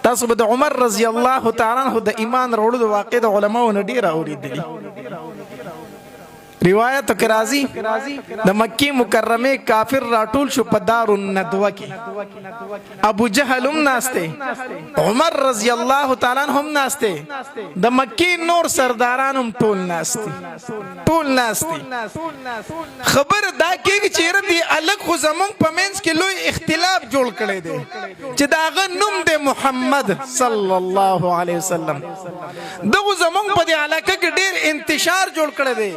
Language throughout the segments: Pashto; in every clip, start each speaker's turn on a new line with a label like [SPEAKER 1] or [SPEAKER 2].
[SPEAKER 1] تاسو به د عمر رضی الله تعالی عنہ د ایمان وروړو د واقع د علماو نه ډیر اوریدلی روایت کې راځي د مکی مکرمه کافر راټول شو په دار الندوه کې ابو جهل هم ناشته عمر رضی الله تعالی عنہ هم ناشته د مکی نور سرداران هم ټول ناشته خبر دا کېږي چې ردی الګ خو زمون په منځ کې لوی اختلاف جوړ کړي دي چې داغه نوم د محمد صلی الله علیه وسلم دغه زمون په دې علاقه کې ډیر انتشار جوړ کړي دي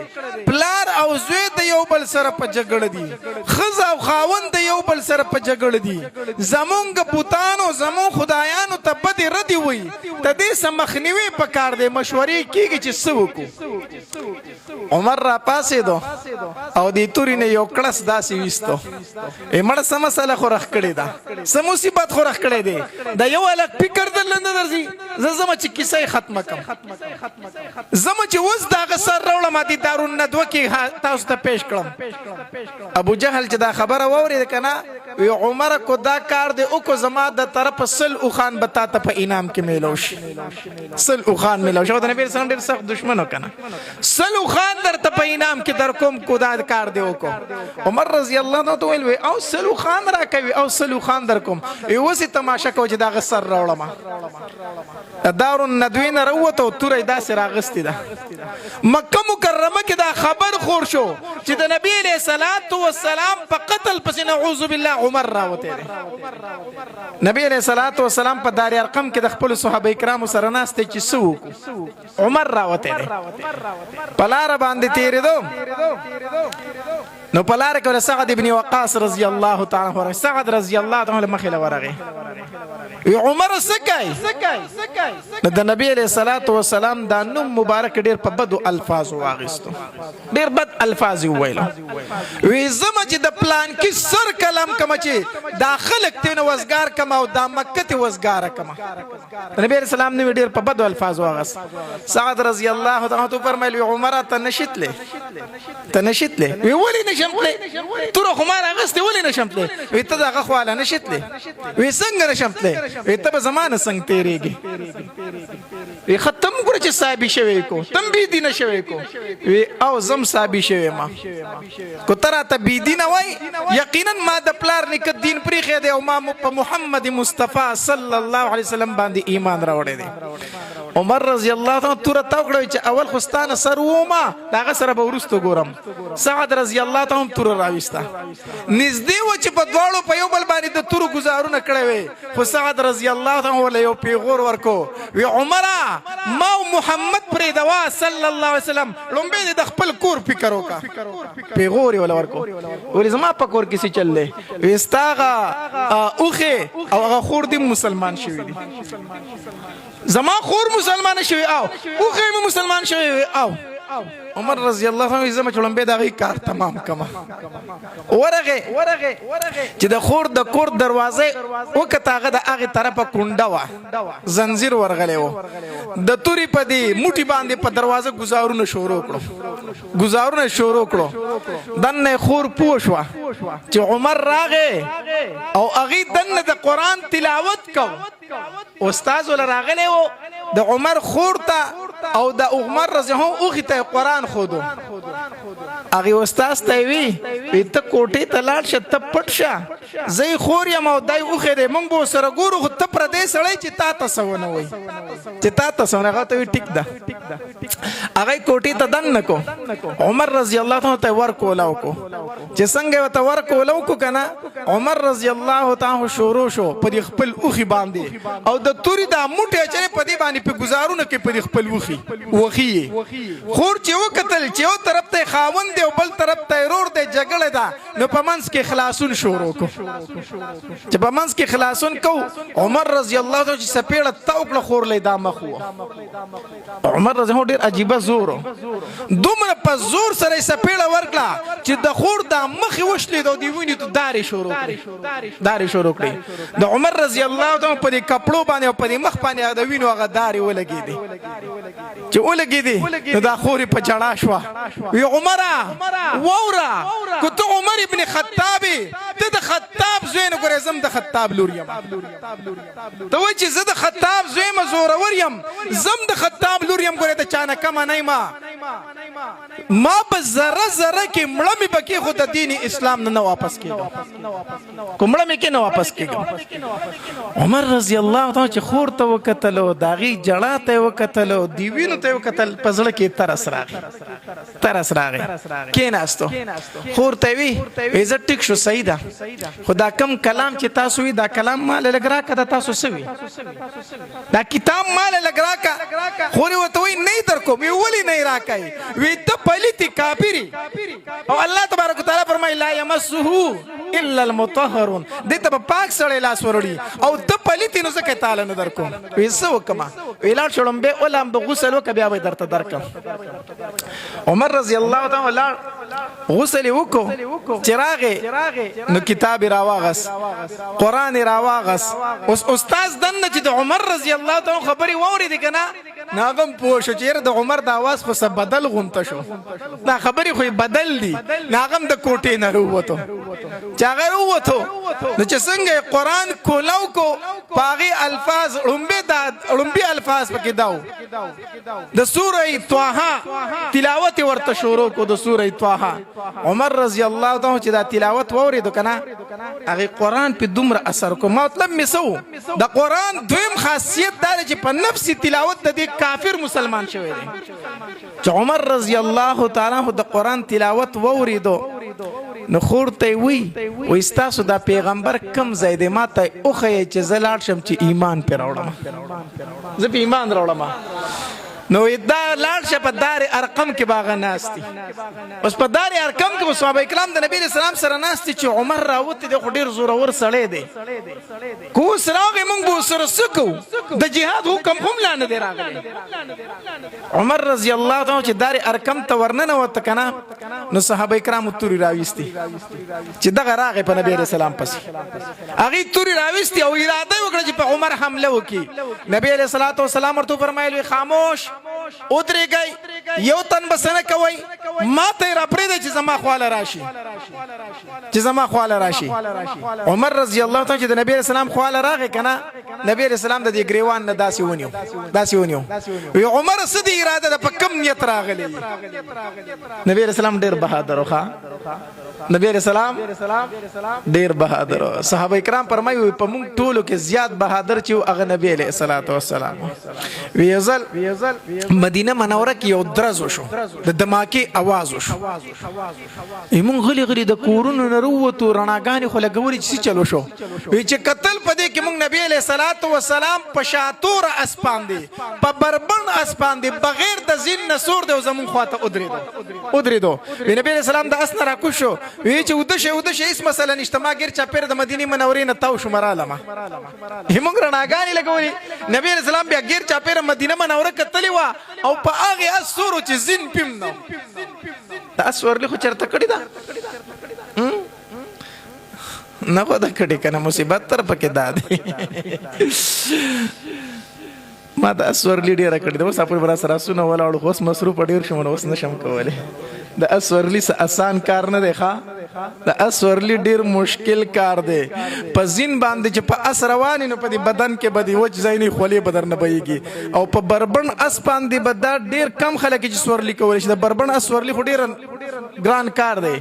[SPEAKER 1] پلار او زوی د یو بل سره په جګړه دي خزه او خاوند د یو بل سره په جګړه دي زمونږ بوتانو زمون خدایانو ته بدې ردی وي د دې سمخنیوي په کار دی مشورې کیږي چې څه وکړو عمر را پاسې دو او دې توري نه یو کړس داسې وستو مړه سم مسله خو رخ کړی دا سم مصیبت خو رخ کړی دی دا یو الګ فکر درلنده درځي زما چې کیسه ختمه کم زما چې وز دا غسر راوړم دي دارون ندوه کې تاسو ته پیش کړم ابو جهل چې دا خبره ووري کنه وی عمر کو دا کار دی او کو زما د طرف سل او خان بتا ته په انعام کې میلوش سل او خان میلوش او د نبی رسول ډیر سخت دشمنو کنه سل او خان در ته په انعام کې در کوم کو دا کار دی او کو عمر رضی الله عنه تو وی او سل او خان را کوي او سل او خان در کوم یو سی تماشا کو چې دا غسر راوړم دار الندوین روته تورې دا سره غستی ده مکه مکرمه کې دا خبر خور شو چې د نبی علیہ الصلوۃ والسلام په قتل پس نعوذ بالله عمر راوته دي نبی علیہ الصلوۃ والسلام په دار ارقم کې د خپل صحابه کرام سره ناشته چې سو عمر راوته دي پلار باندې تیرې دو نو پلار کې سعد ابن وقاص رضی الله تعالی عنہ سعد رضی الله تعالی مخله ورغه عمر سکای د نبی علیہ الصلوۃ والسلام دا نوم مبارک ډیر په بدو الفاظ واغستو ډیر بد الفاظ ویل وی زما چې د پلان کې سر کلام کما چې داخلك تین وزګار کما او د مکه ته وزګار کما نبی علیہ السلام نو ډیر په بدو الفاظ واغست سعد رضی الله تعالی عنہ فرمایلی عمر ته نشیتله وی ولی نشمتله تر خمار اغست ولی نشمتله وی ته دغه خواله نشیتله وی څنګه نشمتله وی ته زمانه څنګه تیریږي وی ختم ګور چې صاحب شوی کو تم بی دین شوی کو وی او زم صاحب شوی ما کو ترا ته بی دین وای یقینا ما د پلار نک دین پری خې دی او ما په محمد مصطفی صلی الله علیه وسلم باندې ایمان راوړی دی عمر رضی الله تعالی تور تاوکړی چې اول خستانه سر وما داغه سره به ورستو ګورم سعد رضی الله تعالی تور راويستا نږدې و چې په دواړو په یو بل باندې د تور گزارونه کړی وي خو سعد رضی الله تعالی ول یو پیغور ورکو وی عمره ما محمد پر دوا صلی الله علیه وسلم لومبه د خپل کور فکر وکا پیغور ول ورکو ول زما په کور کې څه چللې وستاغه اوخه او هغه خور دی مسلمان شوی دی زما خور مسلمان شوی او اوخه مسلمان شوی او عمر رضی الله عنه زما چلم به دغه کار تمام کما ورغه چې د خور د کور دروازه وکتاغه د هغه طرفه کونډه وا زنجیر ورغلی و د توري په دی موټي باندې په دروازه گزارونه شروع کړو دنه خور پوښوا چې عمر راغه او هغه دنه د قران تلاوت کو استاد ول راغلی و د عمر خور ته او د عمر رضی الله عنه اوخه ته قران خودو هغه استاد ته وی ته کوټه ته لاړ شه ته پټ شه زئی خور یم او دای اوخه دې مونږ به سره ګورو خو ته پر دې سړی چې تا تاسونه وای چې تا تاسونه هغه ته ټیک ده هغه کوټه ته دن نکو عمر رضی الله تعالی ته ور کولاو کو چې څنګه وته ور کولاو کو کنه عمر رضی الله تعالی شروع شو په خپل اوخي باندې او د توري د موټه چې په دې باندې په گزارونه کې په خپل وخی خور چې وکتل چې یو طرف ته خاوند دی او بل طرف ته رور دی جګړه ده نو په منځ کې خلاصون شروع کو چې په منځ کې خلاصون کو عمر رضی الله عنه چې سپېړه توکله خور لیدا مخ عمر رضی الله ډیر عجیبه زور دومره په زور سره سپېړه ورکړه چې د خور د مخې وشلېد او د وینې ته دارې شروع کړې د عمر رضی الله تعالی په دې کپړو باندې او په دې مخ باندې د وینو هغه دارې ولګېدې چې ولګېدې نو دا خورې په ژړا شوه وی عمره واوره که ته عمر ابن خطاب ته د خطاب زوی نه ګورې زم د خطاب لور یم ته وایي چې زه د خطاب زوی یم زورور یم زم د خطاب لور یم ګورې د چا نه کمه نه یم ما په ذره ذره کې مړه مې پکې خو د دین اسلام نه واپس کېږم کو مړه مې کې نه واپس کېږم عمر رضی الله تعالی چې خور ته وکتل او د هغې جړا ته یې وکتل او د وینو ته یې وکتل په زړه کې ترس راغی کېناستو خور ته وی زه ټیک شو صحیح ده خو دا کم کلام چې تاسو وی دا کلام مال لږ راکړه دا تاسو څه وی دا کتاب مال لږ راکړه خورې ورته وی نه در کوم ولې نه راکړئ وی ته پلیتی کافری او الله تبارک وتعالی فرمایي لا یمسه الا المطهرون دې ته پاک سړی لاس وروړي او ته پلیتی نو څه تعالی نه در کوم وی څه وکما ویلاړ شړم به علم د غسل وک بیا به درته درکم عمر رضی الله تعالی غسل وکړو چراغ نو کتاب راواغس قران راواغس اوس استاد دنه چې د عمر رضی الله تعالی خبري ووري دي کنه ناغم پوښ چې د عمر د आवाज په سبب بدل غونته شو دا خبري خو بدل دي ناغم د کوټې نه وروته چاغه وروته نو چې څنګه قران کولاو کو پاغي الفاظ لومبي الفاظ پکې داو د سوره طه تلاوت ورته شروع کو د سوره طه عمر رضی الله تعالی چې دا تلاوت وورید کنه هغه قران په دومره اثر کو مطلب مسو د قران دویم خاصیت دا چې په نفسي تلاوت د کافر مسلمان شوی دی چې عمر رضی الله تعالی د قران تلاوت ووریدو نو خور ته وی استاسو دا پیغمبر کم ځای دی ماته اوخه چې زلاړ شم چې ایمان پر راوړم زه په ایمان راوړم نو دا لاړ شه په دار ارقم کې باغ ناشتي اوس په دار ارقم کې صحابه کرام د نبی اسلام سره ناشتي چې عمر راوته د ډیر زور ور سړی دی کو سراغه مونږ بو سره سکو د جهاد حکم هم لاندې دی راغلی عمر رضی الله تعالی چې دار ارقم ته ورننه وته کنه نو صحابه کرام توري راويستي چې دغه راغه په نبی اسلام پسې هغه توري راويستي او اراده وکړه چې په عمر حمله وکړي نبی علیہ الصلوۃ والسلام ورته فرمایلی خاموش اترې گئی یو تن بسنه کوي ما ته را پرې چې زما خواله راشي عمر رضی الله تعالی چې د نبی اسلام خواله راغی کنه نبی اسلام د دې گریوان نه داسې ونیو وی عمر سدي اراده د پکم نیت راغلی نبی اسلام ډیر بهادر وخا نبی اسلام ډیر بهادر صحابه کرام فرمایي په موږ ټولو کې زیات بهادر چې هغه نبی علیہ الصلوۃ والسلام ویزل مدینه منوره کې یو درز وشو د دماکي आवाज وشو ایمون غلی د کورونو نه وروته رڼاګانې خو لګوري چې چلو شو وی چې قتل پدې کې موږ نبی علیہ الصلوۃ والسلام په شاتور اسپان دي په بربند اسپان دي بغیر د زین نسور د زمون خواته ودریدو نبی علیہ السلام د اسنه را کوشو وی چې ودشه هیڅ مسله نشته ما غیر چا پیر د مدینه منورې نه تاو شو مرالمه همغه رڼاګانې لګوري نبی علیہ السلام بیا غیر چا پیر مدینه منوره کتلی وا او په هغه اسورو چې زین پم نو دا اسورلی خو چرته کړی دا نه خو دا کړی کنه مصیبت تر پکې داد ما دا اسورلی ډیر کړی دا اوس په برا سره سونه ولاړو اوس مصروف ډیر شوم اوس نشم کوله د اسورلی څه آسان کار نه دی ښا د اسورلی ډیر مشکل کار دی په زین باندې چې په اس روانې نو په دې بدن کې بدی وچ ځای نه خولې بدر نه بهيږي او په بربند اس باندې بد ډیر کم خلک چې سورلی کول شي د بربند اسورلی خو ډیر ګران کار دی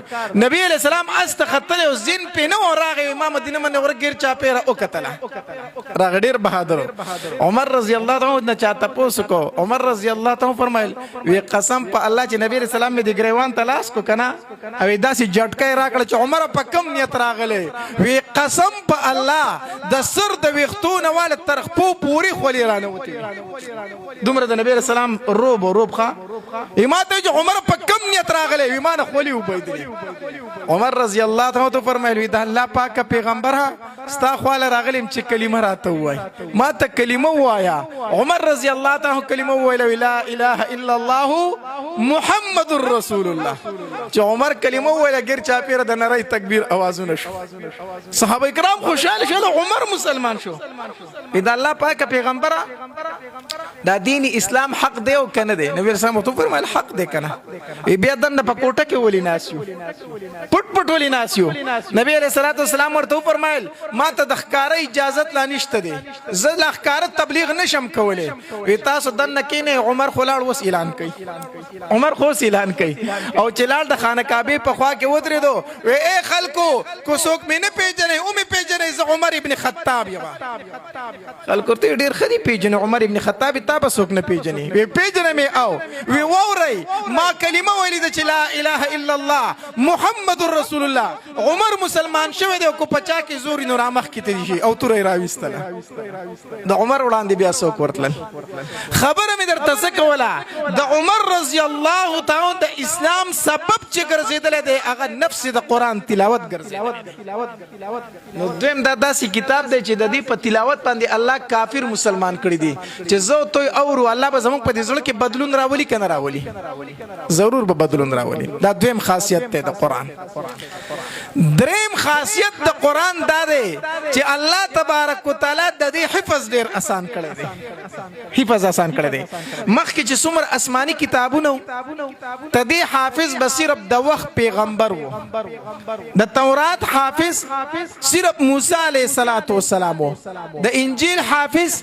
[SPEAKER 1] نبی علیہ السلام استخطل او زین په نو راغی امام مدینه منوره غیر چا پیره او کتل راغ ډیر بهادر عمر رضی الله تعالی عنہ چاته پوسکو عمر رضی الله تعالی فرمایل وی قسم په الله چې نبی علیہ السلام می د ګریوان تلاش کو کنه او داسې جټکای راکړه چې عمر په کم نیت راغلی وی قسم په الله د سر د ویختونه والا تر خپو پوری خولي رانه وتی دومره د نبی رسول الله روب ښا ایماته چې عمر په کم نیت راغلی وی ما نه خولي وبیدلی عمر رضی الله تعالی عنہ فرمایلی دا الله پاک پیغمبر ستا خواله راغلم چې کلمه راته وای ما ته کلمه وایا عمر رضی الله تعالی عنہ کلمه ویله لا اله الا الله محمد رسول الله چې عمر کلمه ویله غیر چا پیر د نری تکبیر اوازونه شو صحابه کرام خوشاله شول عمر مسلمان شو دا الله پاک پیغمبر دا دین اسلام حق دی او کنه دی نبی رسول الله فرمایل حق دی کنه بیا دنه په کوټه کې ولی ناسیو پټ ولی ناسیو نبی علیہ الصلوۃ والسلام ورته فرمایل ما ته د ښکارا اجازه لا نشته دی زه د ښکارا تبلیغ نشم کولای وی تاسو دنه کینه عمر خلاړ وس اعلان کړي عمر خو اعلان کړي او چلال د خانه کعبه په خوا کې ودرېدو وی اے خلکو کو څوک مې نه پیژنې او مې پیژنې زه عمر ابن خطاب یم خلکو ته ډیر خدي پیژنې عمر ابن خطاب ته به څوک نه پیژنې وی پیژنې مې او وی ووري ما کلمه ویلې چې لا اله الا الله محمد رسول الله عمر مسلمان شوی دی کو پچا کې زور نور امخ کې ته او تورې راويستله د عمر وړاندې بیا څوک ورتل خبره مې درته څه کوله د عمر رضی الله تعالی د اسلام سبب چې ګرځیدل دی هغه نفس د قران تلاوت ګرځي نو دویم دا داسې کتاب دی چې د دې په تلاوت باندې الله کافر مسلمان کړی دی چې زه ته او الله به زموږ په دې ځل کې بدلون راولي کنه راولي ضرور به بدلون راولي دا دویم خاصیت دی د قران دریم خاصیت د قران دا دی چې الله تبارک وتعالى د دې حفظ ډیر آسان کړی دی حفظ آسان کړی دی مخکې چې څومره آسماني کتابونه تدې حافظ بصیرب د وخت پیغمبر وو د تورات حافظ صرف موسی علیه السلام وو د انجیل حافظ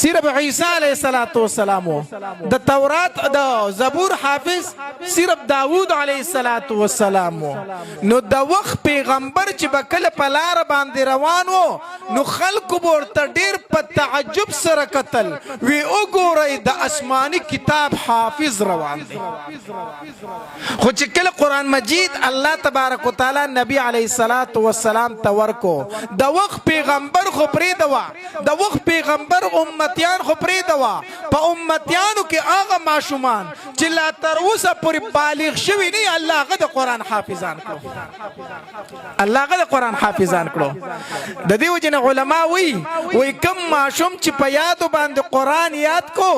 [SPEAKER 1] صرف عیسی علیه السلام وو د تورات د زبور حافظ صرف داوود علیه السلام وو نو د وخت پیغمبر چې بکله په لار باندې روان وو نو خلکو ورته ډیر په تعجب سره قتل وی وګورئ د آسماني کتاب حافظ روان دی خو چې کله قرآن مجید الله تبارک وتعالى نبی علیه السلام تورکو د وخت پیغمبر خو پرې دوا د وخت پیغمبر امتیان خو پرې دوا په امتیانو کې هغه ماشومان چې لا تر اوسه پورې بالغ شوي نه الله هغه د قرآن حافظان کړو الله هغه د قرآن حافظان کړو د دې وجه نه علما وی کم ماشوم چې په یادو باندې قرآن یاد کو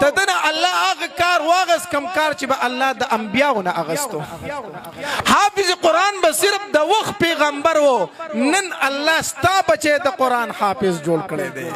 [SPEAKER 1] تدنه الله هغه کار واغس کم کار چې به الله د انبیاء نه اغستو حافظ قرآن به صرف د وخت پیغمبر وو نن الله ستا بچي د قرآن حافظ جوړ کړی دی